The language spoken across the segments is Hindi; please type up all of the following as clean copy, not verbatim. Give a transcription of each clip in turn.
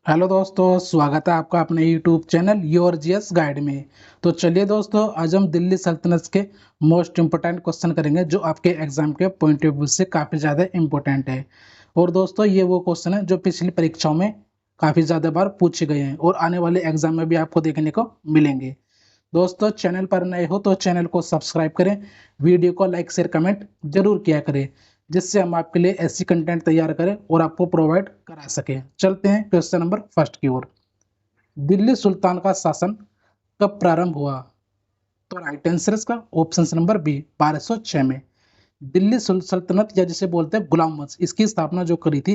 हेलो दोस्तों, स्वागत है आपका अपने YouTube channel your GS guide में। तो चलिए दोस्तों, आज हम दिल्ली सल्तनत के मोस्ट इम्पोर्टेंट क्वेश्चन करेंगे जो आपके एग्जाम के पॉइंट ऑफ व्यू से काफ़ी ज़्यादा इम्पोर्टेंट है। और दोस्तों, ये वो क्वेश्चन है जो पिछली परीक्षाओं में काफ़ी ज़्यादा बार पूछे गए हैं और आने वाले एग्जाम में भी आपको देखने को मिलेंगे। दोस्तों, चैनल पर नए हो तो चैनल को सब्सक्राइब करें, वीडियो को लाइक शेयर कमेंट जरूर किया करें, जिससे हम आपके लिए ऐसी कंटेंट तैयार करें और आपको प्रोवाइड करा सकें। चलते हैं क्वेश्चन नंबर फर्स्ट की ओर। दिल्ली सुल्तान का शासन कब प्रारंभ हुआ? तो राइट आंसर इसका ऑप्शन नंबर बी 1206 में। दिल्ली सल्तनत या जिसे बोलते हैं गुलाम वंश, इसकी स्थापना जो करी थी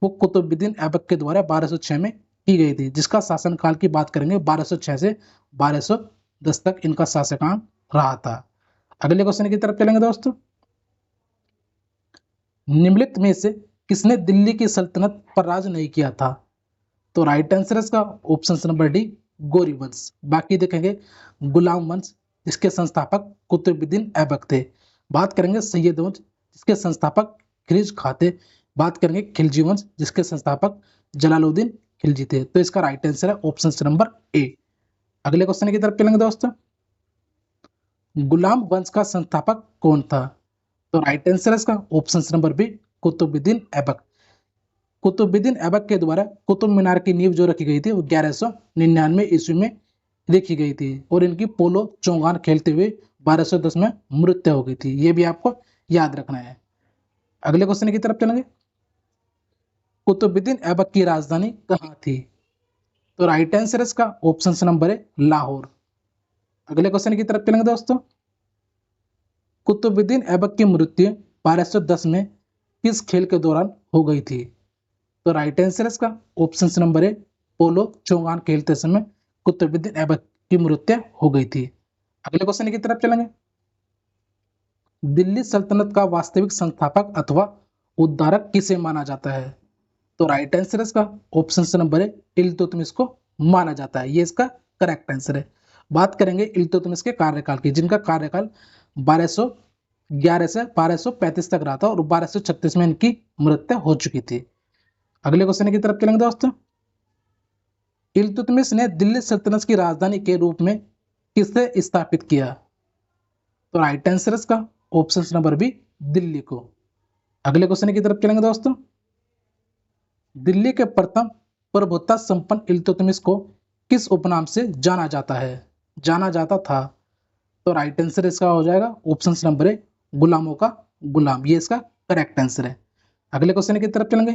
वो कुतुबुद्दीन ऐबक के द्वारा 1206 में की गई थी, जिसका शासनकाल की बात करेंगे 1206 से 1210 तक इनका शासनकाल रहा था। अगले क्वेश्चन की तरफ चलेंगे दोस्तों। निम्नलिखित में से किसने दिल्ली की सल्तनत पर राज नहीं किया था? तो राइट आंसर इसका ऑप्शन नंबर डी गौरी वंश। बाकी देखेंगे गुलाम वंश, इसके संस्थापक कुतुबुद्दीन ऐबक थे। बात करेंगे सैयद वंश, जिसके संस्थापक खिलजी खां थे। बात करेंगे खिलजी वंश, जिसके संस्थापक जलालुद्दीन खिलजी थे। तो इसका राइट आंसर है ऑप्शन नंबर ए। अगले क्वेश्चन की तरफ चलेंगे दोस्तों। गुलाम वंश का संस्थापक कौन था? तो राइट आंसर है इसका option number B Qutubuddin Aibak. Qutubuddin Aibak के द्वारा कुतुब मीनार की नींव जो रखी गई थी वो 1199 ईस्वी में लिखी गई थी और इनकी पोलो चौगान खेलते हुए 1210 में मृत्यु हो गई थी। ये भी आपको याद रखना है। अगले क्वेश्चन की तरफ चलेंगे। कुतुबुद्दीन ऐबक की राजधानी कहाँ थी? तो राइट आंसर इसका ऑप्शन नंबर है लाहौर। अगले क्वेश्चन की तरफ चलेंगे दोस्तों। कुतुबुद्दीन ऐबक की मृत्यु 1210 में किस खेल के दौरान हो गई थी? तो राइट आंसर इसका ऑप्शन नंबर है पोलो चौगान खेलते समय कुतुबुद्दीन ऐबक की मृत्यु हो गई थी। अगले क्वेश्चन की तरफ चलेंगे। दिल्ली सल्तनत का वास्तविक संस्थापक अथवा उद्धारक किसे माना जाता है? तो राइट आंसर इसका ऑप्शन नंबर है इल्तुतमिश को माना जाता है। ये इसका करेक्ट आंसर है। बात करेंगे इल्तुतमिश के कार्यकाल की, जिनका कार्यकाल 1211 से 1235 तक रहा था और 1236 में इनकी मृत्यु हो चुकी थी। अगले क्वेश्चन की तरफ चलेंगे दोस्तों। इल्तुतमिश ने दिल्ली सल्तनत की राजधानी के रूप में किसे स्थापित किया? तो राइट आंसर इसका ऑप्शन नंबर बी दिल्ली को। अगले क्वेश्चन की तरफ चलेंगे दोस्तों। दिल्ली के प्रथम प्रभुत्ता संपन्न इल्तुतमिश को किस उपनाम से जाना जाता था? तो राइट आंसर इसका हो जाएगा ऑप्शन नंबर ए गुलामों का गुलाम। ये इसका करेक्ट आंसर है। अगले क्वेश्चन की तरफ चलेंगे।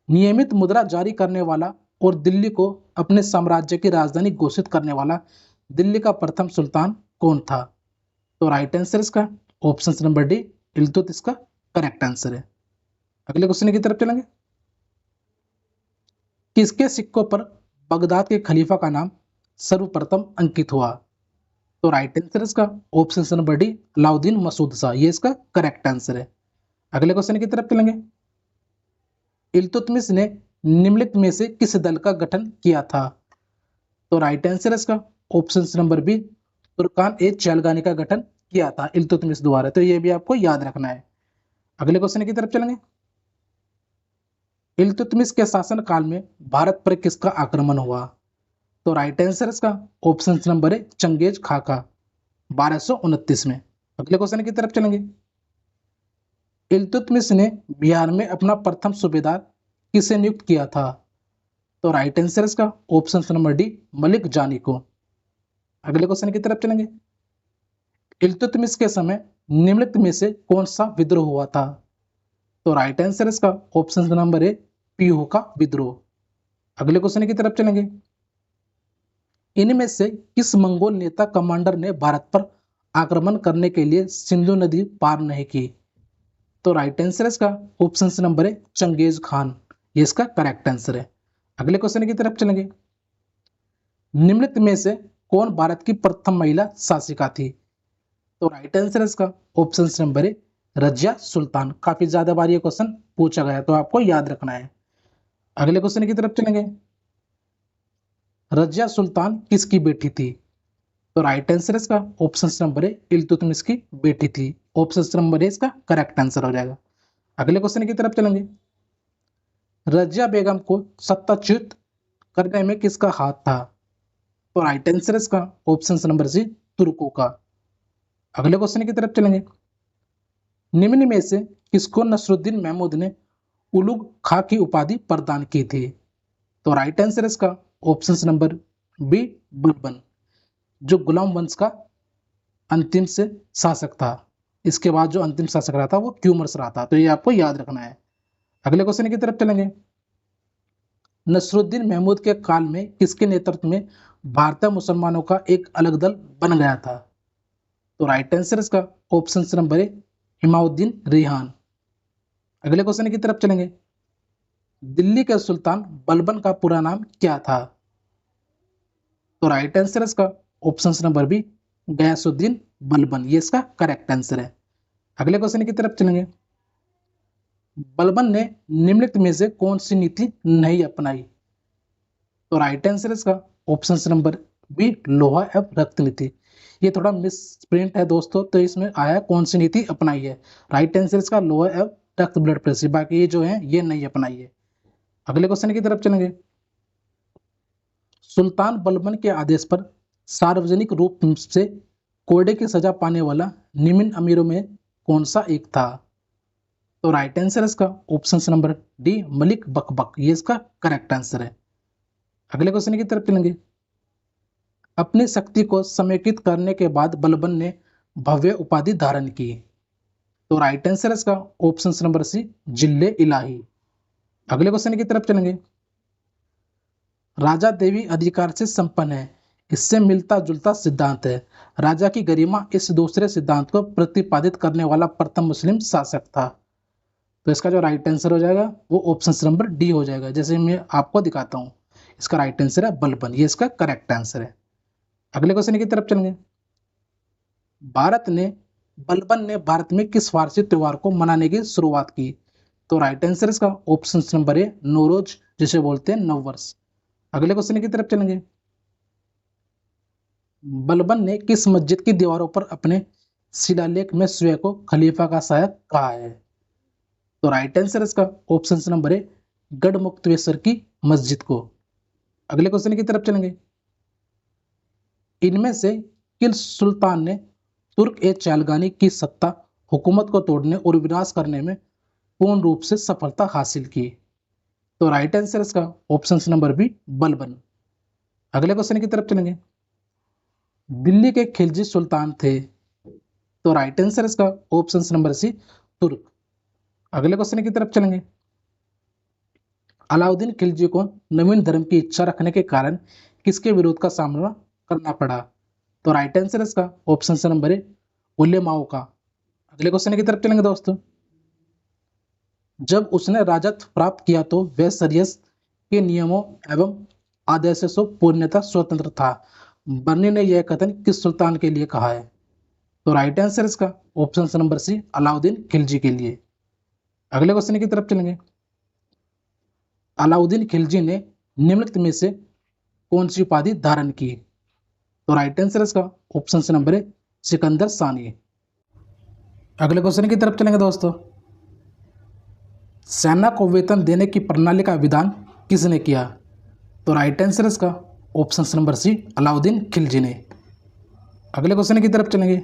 नियमित मुद्रा जारी करने वाला और दिल्ली को अपने साम्राज्य की राजधानी घोषित करने वाला दिल्ली का प्रथम सुल्तान कौन था? तो राइट आंसर इसका ऑप्शन नंबर डी इल्तुत इसका करेक्ट आंसर है। अगले क्वेश्चन की तरफ चलेंगे। किसके सिक्कों पर बगदाद के खलीफा का नाम सर्वप्रथम अंकित हुआ? तो राइट आंसर इसका option number D Alauddin Masud Shah. ये इसका करेक्ट आंसर है। अगले क्वेश्चन की तरफ चलेंगे। इल्तुतमिश ने निम्नलिखित में से किस दल का गठन किया था? तो राइट आंसर इसका ऑप्शन नंबर बी तुर्कान ए चैलगानी का गठन किया था इल्तुतमिश द्वारा। तो ये भी आपको याद रखना है। अगले क्वेश्चन की तरफ चलेंगे। इल्तुतमिश के शासन काल में भारत पर किसका आक्रमण हुआ? तो राइट आंसर इसका ऑप्शन नंबर है चंगेज खां का 1229 में। अगले क्वेश्चन की तरफ चलेंगे। इल्तुतमिश ने बिहार में अपना प्रथम सूबेदार किसे नियुक्त किया था? तो राइट आंसर इसका ऑप्शन नंबर डी मलिक जानी को। अगले क्वेश्चन की तरफ चलेंगे। इल्तुतमिश के समय निम्नलिखित में से कौन सा विद्रोह हुआ था? तो राइट आंसर इसका ऑप्शन नंबर ए पीहू का विद्रोह। अगले क्वेश्चन की तरफ चलेंगे। इनमें से किस मंगोल नेता कमांडर ने भारत पर आक्रमण करने के लिए सिंधु नदी पार नहीं की? तो राइट आंसर इसका ऑप्शन नंबर है चंगेज खान। ये इसका करेक्ट आंसर है। अगले क्वेश्चन की तरफ चलेंगे। निम्नलिखित में से कौन भारत की प्रथम महिला शासिका थी? तो राइट आंसर इसका ऑप्शन नंबर है रजिया सुल्तान। काफी ज्यादा बार ये क्वेश्चन पूछा गया तो आपको याद रखना है। अगले क्वेश्चन की तरफ चलेंगे। रजिया सुल्तान किसकी बेटी थी? तो राइट आंसर इसका ऑप्शन नंबर है इल्तुतमिश की बेटी थी। ऑप्शन नंबर है इसका करेक्ट आंसर हो जाएगा। अगले क्वेश्चन की तरफ चलेंगे। रजिया बेगम को सत्ताच्युत करने में किसका हाथ था? तो राइट आंसर है इसका ऑप्शन नंबर सी, तुर्कों का। अगले क्वेश्चन की तरफ चलेंगे। निम्न में से किसको नसरुद्दीन महमूद ने उलुग खां की उपाधि प्रदान की थी? तो राइट आंसर है इसका ऑप्शन नंबर बी, बलबन, जो गुलाम वंश का अंतिम से शासक था। इसके बाद जो अंतिम शासक रहा था वो क्यूमर्स रहा था, तो ये आपको याद रखना है। अगले क्वेश्चन की तरफ चलेंगे। नसरुद्दीन महमूद के काल में किसके नेतृत्व में भारतीय मुसलमानों का एक अलग दल बन गया था? तो राइट आंसर इसका ऑप्शन नंबर ए, इमाउद्दीन रिहान। अगले क्वेश्चन की तरफ चलेंगे। दिल्ली के सुल्तान बलबन का पूरा नाम क्या था? तो राइट आंसर इसका option number B, Ghiyasuddin Balban, ये इसका करेक्ट आंसर है। अगले क्वेश्चन की तरफ चलेंगे। बलबन ने निम्नलिखित में से कौन सी नीति नहीं अपनाई? तो राइट आंसर इसका ऑप्शन नंबर बी, लोहा एवं रक्त नीति। ये थोड़ा मिस प्रिंट है दोस्तों, तो इसमें आया कौन सी नीति अपनाई है। राइट आंसर इसका लोहा एवं रक्त ब्लड प्रेशर, बाकी ये जो है ये नहीं अपनाई है। अगले क्वेश्चन की तरफ चलेंगे। सुल्तान बलबन के आदेश पर सार्वजनिक रूप से कोड़े की सजा पाने वाला निम्न अमीरों में कौन सा एक था? तो राइट आंसर इसका ऑप्शन नंबर डी, मलिक बकबक, ये इसका करेक्ट आंसर है। अगले क्वेश्चन की तरफ चलेंगे। अपनी शक्ति को समेकित करने के बाद बलबन ने भव्य उपाधि धारण की। तो राइट आंसर इसका ऑप्शन नंबर सी, जिले इलाही। अगले क्वेश्चन की तरफ चलेंगे। राजा देवी अधिकार से संपन्न है, इससे मिलता जुलता सिद्धांत है। राजा की गरिमा इस दूसरे सिद्धांत को प्रतिपादित करने वाला प्रथम मुस्लिम शासक था। तो इसका जो राइट आंसर हो जाएगा वो ऑप्शन नंबर डी हो जाएगा, जैसे मैं आपको दिखाता हूँ। इसका राइट आंसर है बलबन, ये इसका करेक्ट आंसर है। अगले क्वेश्चन की तरफ चलेंगे। बलबन ने भारत में किस फारसी त्योहार को मनाने की शुरुआत की? तो राइट आंसर इसका ऑप्शन नंबर ए, नौरोज, जिसे बोलते हैं नववर्ष। अगले क्वेश्चन की तरफ चलेंगे। बलबन ने किस मस्जिद की दीवारों पर अपने शिलालेख में स्वयं को खलीफा का सहायक कहा है? तो राइट आंसर इसका ऑप्शन नंबर ए, गढ़मुक्तेश्वर की मस्जिद को। अगले क्वेश्चन की तरफ चलेंगे। इनमें से किस सुल्तान ने तुर्क ए चालगानी की सत्ता हुकूमत को तोड़ने और विनाश करने में पूर्ण रूप से सफलता हासिल की? तो राइट आंसर इसका ऑप्शन नंबर बी, बलबन। अगले क्वेश्चन की तरफ चलेंगे। दिल्ली के खिलजी सुल्तान थे, तो राइट आंसर इसका ऑप्शन नंबर सी, तुर्क। अगले क्वेश्चन की तरफ चलेंगे। अलाउद्दीन खिलजी को नवीन धर्म की इच्छा रखने के कारण किसके विरोध का सामना करना पड़ा? तो राइट आंसर इसका ऑप्शन नंबर ए, उलेमाओं का। अगले क्वेश्चन की तरफ चलेंगे दोस्तों। जब उसने राजत्व प्राप्त किया तो वह शरीयत के नियमों एवं आदेशों से पूर्णतः स्वतंत्र था। बर्नी ने यह कथन किस सुल्तान के लिए कहा है? तो राइट आंसर इसका option number C, Alauddin Khilji के लिए। अगले क्वेश्चन की तरफ चलेंगे। अलाउद्दीन खिलजी ने निम्नलिखित में से कौन सी उपाधि धारण की? तो राइट आंसर इसका ऑप्शन नंबर ए, सिकंदर सानी। अगले क्वेश्चन की तरफ चलेंगे दोस्तों। सेना को वेतन देने की प्रणाली का विधान किसने किया? तो राइट आंसर इसका option number C, Alauddin Khilji ने। अगले क्वेश्चन की तरफ चलेंगे।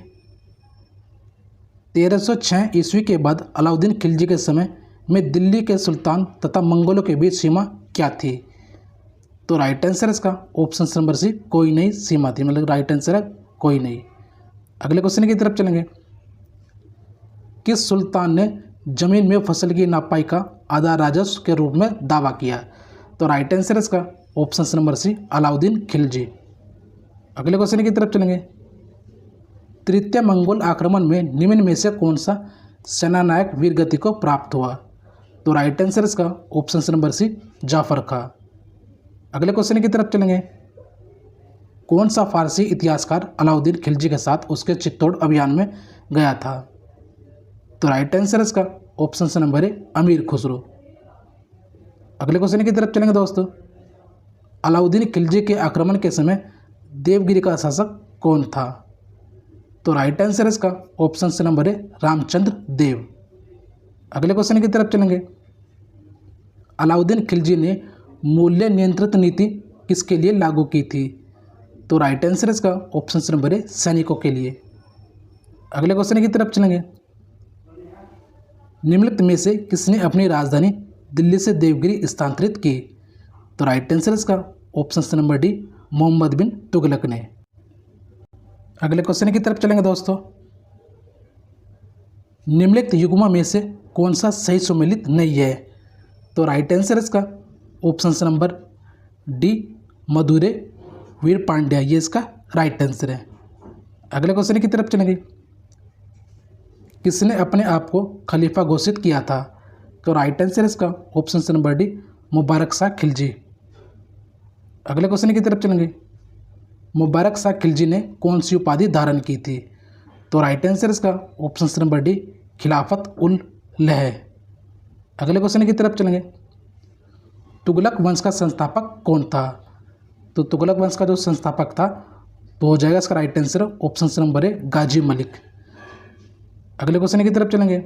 1306 ईस्वी के बाद अलाउद्दीन खिलजी के समय में दिल्ली के सुल्तान तथा मंगोलों के बीच सीमा क्या थी? तो राइट आंसर इसका ऑप्शन नंबर सी, कोई नई सीमा थी, मतलब राइट आंसर है कोई नहीं। अगले क्वेश्चन की तरफ चलेंगे। किस सुल्तान ने जमीन में फसल की नापाई का आधा राजस्व के रूप में दावा किया? तो राइट आंसर इसका option number C, Alauddin Khilji. अगले क्वेश्चन की तरफ चलेंगे। तृतीय मंगोल आक्रमण में निम्न में से कौन सा सेनानायक वीरगति को प्राप्त हुआ? तो राइट आंसर इसका ऑप्शन नंबर सी, जाफर खां। अगले क्वेश्चन की तरफ चलेंगे। कौन सा फारसी इतिहासकार अलाउद्दीन खिलजी के साथ उसके चित्तौड़ अभियान में गया था? तो राइट आंसर इसका ऑप्शन नंबर ए, अमीर खुसरो। अगले क्वेश्चन की तरफ चलेंगे दोस्तों। अलाउद्दीन खिलजी के आक्रमण के समय देवगिरी का शासक कौन था? तो राइट आंसर इसका ऑप्शन नंबर ए, रामचंद्र देव। अगले क्वेश्चन की तरफ चलेंगे। अलाउद्दीन खिलजी ने मूल्य नियंत्रित नीति किसके लिए लागू की थी? तो राइट आंसर इसका ऑप्शन नंबर है सैनिकों के लिए। अगले क्वेश्चन की तरफ चलेंगे। निम्नलिखित में से किसने अपनी राजधानी दिल्ली से देवगिरी स्थानांतरित की? तो राइट आंसर इसका option number D Muhammad bin Tughlaq ने। अगले क्वेश्चन की तरफ चलेंगे दोस्तों। निम्नलिखित युग्मों में से कौन सा सही सुमेलित नहीं है? तो राइट आंसर इसका ऑप्शन नंबर डी मदुरै वीर पांड्या, ये इसका राइट आंसर है। अगले क्वेश्चन की तरफ चलेंगे। किसने अपने आप को खलीफा घोषित किया था? तो राइट आंसर इसका option number D Mubarak Shah Khilji. अगले क्वेश्चन की तरफ चलेंगे। मुबारक शाह खिलजी ने कौन सी उपाधि धारण की थी? तो राइट आंसर इसका ऑप्शन नंबर डी खिलाफत उल लह। अगले क्वेश्चन की तरफ चलेंगे। तुगलक वंश का संस्थापक कौन था? तो तुगलक वंश का जो संस्थापक था तो हो जाएगा इसका राइट आंसर ऑप्शन नंबर है गाजी मलिक। अगले क्वेश्चन की तरफ चलेंगे।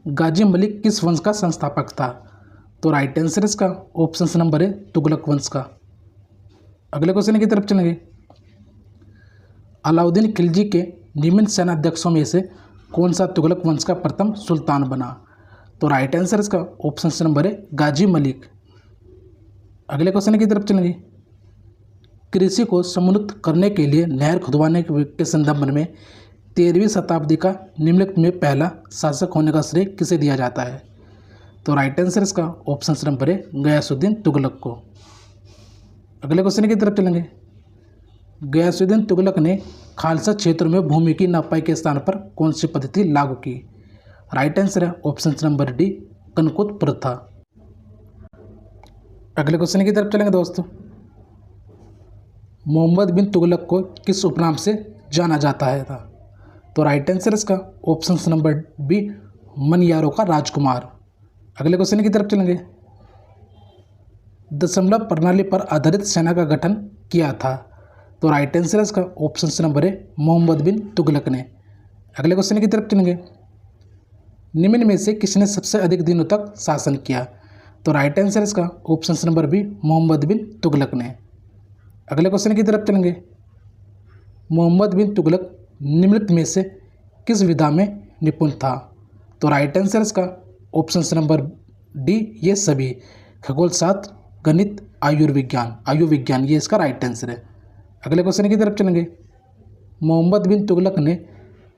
गाजी मलिक किस वंश का संस्थापक था? तो राइट आंसर इसका ऑप्शन नंबर है तुगलक वंश का। अगले क्वेश्चन की तरफ चलेंगे। अलाउद्दीन खिलजी के निम्न सेनाध्यक्षों में से कौन सा तुगलक वंश का प्रथम सुल्तान बना? तो राइट आंसर इसका ऑप्शन नंबर है गाजी मलिक। अगले क्वेश्चन की तरफ चलेंगे। कृषि को समुन्नत करने के लिए नहर खुदवाने के संदर्भ में 13वीं शताब्दी का निम्नलिखित में पहला शासक होने का श्रेय किसे दिया जाता है? तो राइट आंसर इसका ऑप्शन नंबर है गयासुद्दीन तुगलक को। अगले क्वेश्चन की तरफ चलेंगे। गयासुद्दीन तुगलक ने खालसा क्षेत्र में भूमि की नपाई के स्थान पर कौन सी पद्धति लागू की? राइट आंसर है ऑप्शन नंबर डी कनकुत प्रथा। अगले क्वेश्चन की तरफ चलेंगे दोस्तों। मोहम्मद बिन तुगलक को किस उपनाम से जाना जाता है था? तो राइट आंसर इसका ऑप्शन नंबर बी मनियारों का राजकुमार। अगले क्वेश्चन की तरफ चलेंगे। दशमलव प्रणाली पर आधारित सेना का गठन किया था? तो राइट आंसर इसका ऑप्शन नंबर है मोहम्मद बिन तुगलक ने। अगले क्वेश्चन की तरफ चलेंगे। निम्न में से किसने सबसे अधिक दिनों तक शासन किया? तो राइट आंसर इसका option number B Mohammad bin Tughlaq ने। अगले क्वेश्चन की तरफ चलेंगे। मोहम्मद बिन तुगलक निम्नलिखित में से किस विधा में निपुण था? तो राइट आंसर इसका ऑप्शन नंबर डी ये सभी, खगोल शास्त्र, गणित, आयु विज्ञान, ये इसका राइट आंसर है। अगले क्वेश्चन की तरफ चलेंगे। मोहम्मद बिन तुगलक ने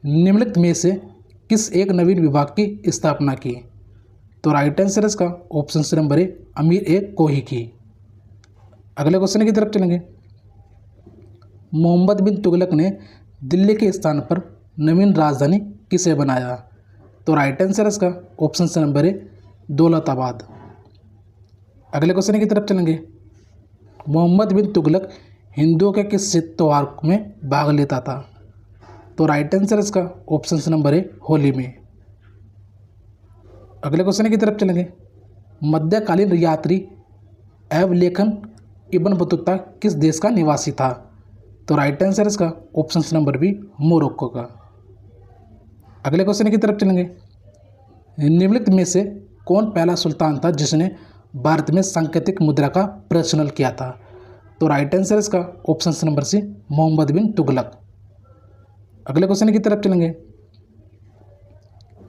निम्नलिखित में से किस एक नवीन विभाग की स्थापना की? तो राइट आंसर इसका ऑप्शन नंबर है अमीर ए कोही की। अगले क्वेश्चन की तरफ चलेंगे। मोहम्मद बिन तुगलक ने दिल्ली के स्थान पर नवीन राजधानी किसे बनाया? तो राइट आंसर इसका ऑप्शन नंबर है दौलताबाद। अगले क्वेश्चन की तरफ चलेंगे। मोहम्मद बिन तुगलक हिंदुओं के किस त्यौहार में भाग लेता था? तो राइट आंसर इसका ऑप्शन नंबर है होली में। अगले क्वेश्चन की तरफ चलेंगे। मध्यकालीन यात्री एवं लेखन इब्न बतूता किस देश का निवासी था? तो राइट आंसर इसका ऑप्शन नंबर बी मोरक्को का। अगले क्वेश्चन की तरफ चलेंगे। निम्नलिखित में से कौन पहला सुल्तान था जिसने भारत में सांकेतिक मुद्रा का प्रचलन किया था? तो राइट आंसर इसका ऑप्शन नंबर सी मोहम्मद बिन तुगलक। अगले क्वेश्चन की तरफ चलेंगे।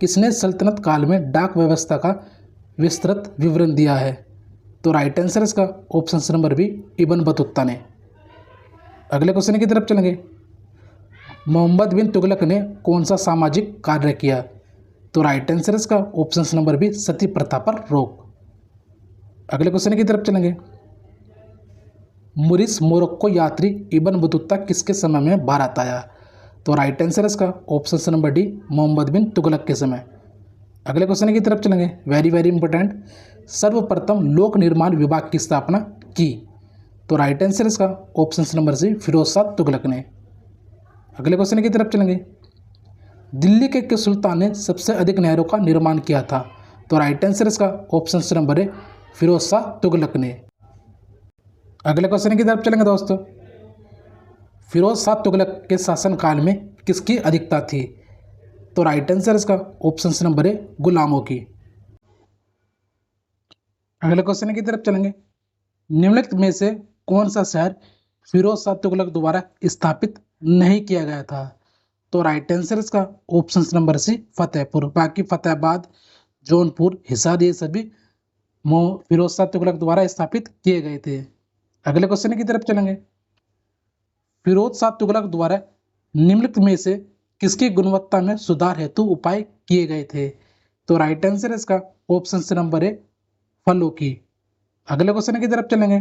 किसने सल्तनत काल में डाक व्यवस्था का विस्तृत विवरण दिया है? तो राइट आंसर इसका option number B Ibn Battuta ने। अगले क्वेश्चन की तरफ चलेंगे। मोहम्मद बिन तुगलक ने कौन सा सामाजिक कार्य किया? तो राइट आंसर इसका ऑप्शन नंबर बी सती प्रथा पर रोक। अगले क्वेश्चन की तरफ चलेंगे। मुरिस मोरक्को यात्री इब्न बतूता किसके समय में भारत आया? तो राइट आंसर इसका option number D Muhammad bin Tughlaq के समय। अगले क्वेश्चन की तरफ चलेंगे। Very very important. सर्वप्रथम लोक निर्माण विभाग की स्थापना की? तो राइट आंसर इसका option number C Firoz Shah Tughlaq ने। अगले क्वेश्चन की तरफ चलेंगे। दिल्ली के किस सुल्तान ने सबसे अधिक नहरों का निर्माण किया था? तो राइट आंसर इसका ऑप्शन नंबर है फिरोज शाह तुगलक ने। अगले क्वेश्चन की तरफ चलेंगे दोस्तों। फिरोज शाह तुगलक के शासनकाल में किसकी अधिकता थी? तो राइट आंसर इसका ऑप्शन नंबर है गुलामों की। अगले क्वेश्चन की तरफ चलेंगे। निम्नलिखित में से कौन सा शहर फिरोज शाह तुगलक द्वारा स्थापित नहीं किया गया था? तो राइट आंसर इसका ऑप्शन नंबर सी फतेहपुर। बाकी फतेहाबाद, जौनपुर, हिसार ये सभी फिरोज शाह तुगलक द्वारा स्थापित किए गए थे। अगले क्वेश्चन की तरफ चलेंगे। फिरोज शाह तुगलक द्वारा निम्नलिखित में से किसकी गुणवत्ता में सुधार हेतु उपाय किए गए थे? तो राइट आंसर इसका ऑप्शन नंबर ए फलों की। अगले क्वेश्चन की तरफ चलेंगे।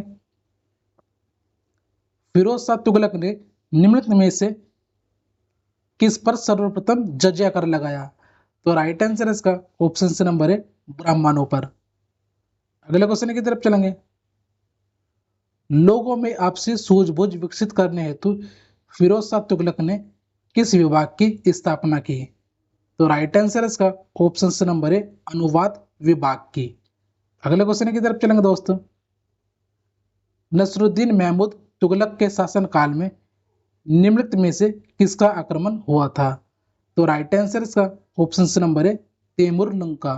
फिरोज शाह तुगलक ने निम्नलिखित में से किस पर सर्वप्रथम जजिया कर लगाया? तो राइट आंसर इसका ऑप्शन नंबर ए ब्राह्मणों पर। अगले क्वेश्चन की तरफ चलेंगे। लोगों में आपसी सूझबूझ विकसित करने हेतु फिरोज शाह तुगलक ने किस विभाग की स्थापना की? तो राइट आंसर इसका ऑप्शन नंबर ए अनुवाद विभाग की। अगले क्वेश्चन की तरफ चलेंगे दोस्तों। नसरुद्दीन महमूद तुगलक के शासनकाल में निम्नलिखित में से किसका आक्रमण हुआ था? तो राइट आंसर इसका ऑप्शन नंबर है तैमूर लंग का।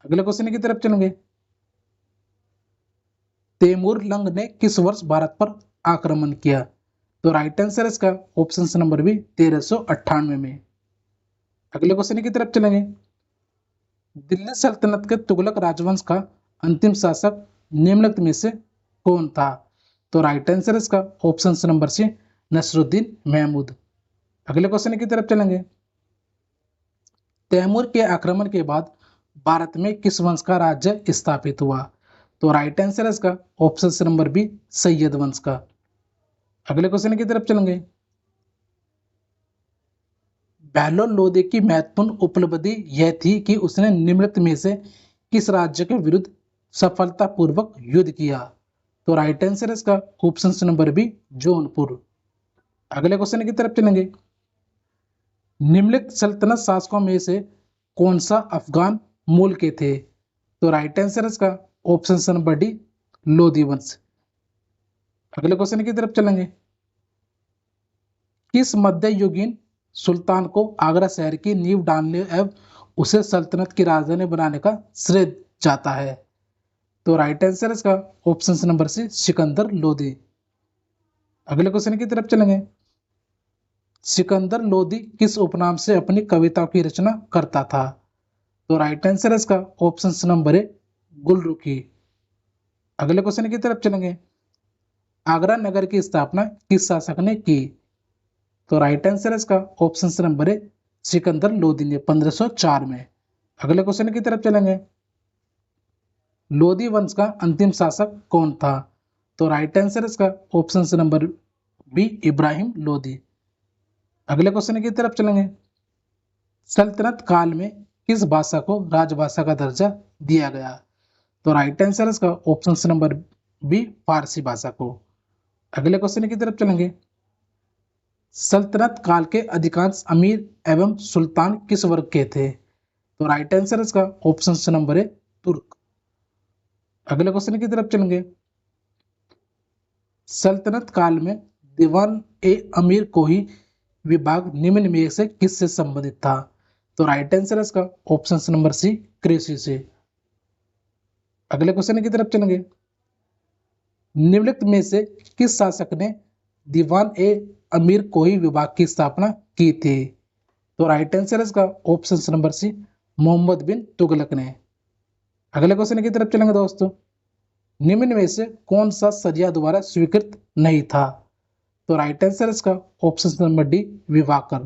अगले क्वेश्चन की तरफ चलेंगे। तैमूर लंग ने किस वर्ष भारत पर आक्रमण किया? तो राइट आंसर इसका ऑप्शन नंबर बी 1398 में। अगले क्वेश्चन की तरफ चलेंगे। दिल्ली सल्तनत के तुगलक राजवंश का अंतिम शासक निम्नलिखित में से कौन था? तो राइट आंसर इसका option number C Nasiruddin Mahmud. अगले क्वेश्चन की तरफ चलेंगे। तैमूर के आक्रमण के बाद भारत में किस वंश का राज्य स्थापित हुआ? तो राइट आंसर इसका ऑप्शन नंबर बी सैयद वंश का। अगले क्वेश्चन की तरफ चलेंगे। बहलोल लोदी की महत्वपूर्ण उपलब्धि यह थी कि उसने निम्नलिखित में से किस राज्य के विरुद्ध सफलतापूर्वक युद्ध किया? तो राइट आंसर इसका ऑप्शन नंबर बी जौनपुर। अगले क्वेश्चन की तरफ चलेंगे। निम्नलिखित सल्तनत शासकों में से कौन सा अफगान मूल के थे? तो राइट आंसर इसका ऑप्शन नंबर डी लोदी वंश। अगले क्वेश्चन की तरफ चलेंगे। किस मध्ययुगीन सुल्तान को आगरा शहर की नींव डालने एवं उसे सल्तनत की राजधानी बनाने का श्रेय जाता है? तो राइट आंसर इसका option number C Sikandar Lodi. अगले क्वेश्चन की तरफ चलेंगे। सिकंदर लोदी किस उपनाम से अपनी कविताओं की रचना करता था? तो राइट आंसर इसका ऑप्शन नंबर ए गुलरुखी। अगले क्वेश्चन की तरफ चलेंगे। आगरा नगर की स्थापना किस शासक ने की? तो राइट आंसर इसका option number A Sikandar Lodi ने 1504 में। अगले क्वेश्चन की तरफ चलेंगे। लोदी वंश का अंतिम शासक कौन था? तो राइट आंसर इसका option number B Ibrahim Lodi. अगले क्वेश्चन की तरफ चलेंगे। सल्तनत काल में किस भाषा को राजभाषा का दर्जा दिया गया? तो राइट आंसर इसका ऑप्शन नंबर बी फारसी भाषा को। अगले क्वेश्चन की तरफ चलेंगे। सल्तनत काल के अधिकांश अमीर एवं सुल्तान किस वर्ग के थे? तो राइट आंसर इसका ऑप्शन नंबर ए तुर्क। अगले क्वेश्चन की तरफ चलेंगे। सल्तनत काल में दीवान ए अमीर कोही विभाग निम्न में से किससे संबंधित था? तो राइट आंसर इसका ऑप्शन नंबर सी कृषि से। अगले क्वेश्चन की तरफ चलेंगे। निम्नलिखित में से किस शासक ने दीवान ए अमीर कोही विभाग की स्थापना की थी? तो राइट आंसर इसका ऑप्शन नंबर सी मोहम्मद बिन तुगलक ने। अगले क्वेश्चन की तरफ चलेंगे दोस्तों। निम्न में से कौन सा सरिया द्वारा स्वीकृत नहीं था? तो राइट आंसर इसका ऑप्शन नंबर डी विवाकर।